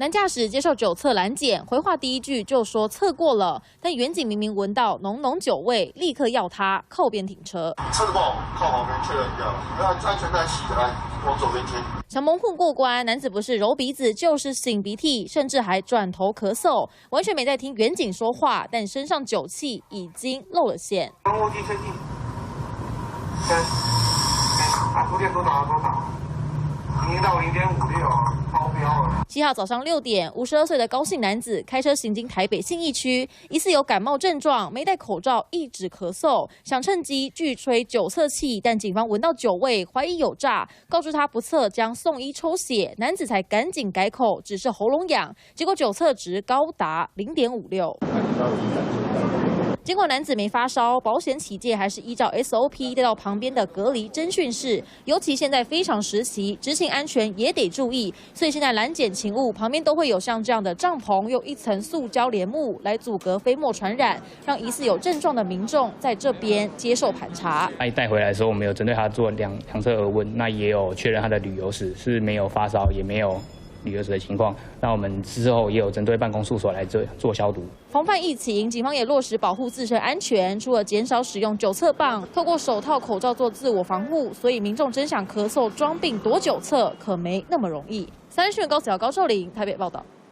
男驾驶接受酒测拦检，回话第一句就说测过了，但远景明明闻到浓浓酒味，立刻要他靠边停车。测得不好，靠旁边确认一下，不要安全带系的，来往左边贴。想蒙混过关，男子不是揉鼻子就是擤鼻涕，甚至还转头咳嗽，完全没在听远景说话，但身上酒气已经露了馅。防护机推进。把图片多少？已经到0.56，超标了。7号早上6点，52岁的高姓男子开车行经台北信义区，疑似有感冒症状，没戴口罩，一直咳嗽，想趁机拒吹酒测器，但警方闻到酒味，怀疑有诈，告知他不测将送医抽血，男子才赶紧改口，只是喉咙痒，结果酒测值高达0.56。尽管男子没发烧，保险起见还是依照 SOP 带到旁边的隔离侦讯室。尤其现在非常时期，执勤安全也得注意，所以现在拦检勤务旁边都会有像这样的帐篷，用一层塑胶帘幕来阻隔飞沫传染，让疑似有症状的民众在这边接受盘查。一带回来的时候，我们有针对他做量测额温，那也有确认他的旅游史是没有发烧，也没有旅游史的情况，那我们之后也有针对办公处所来做消毒。防范疫情，警方也落实保护自身安全，除了减少使用酒测棒，透过手套、口罩做自我防护，所以民众真想咳嗽装病躲酒测，可没那么容易。3立新闻高子尧、高寿玲台北报道。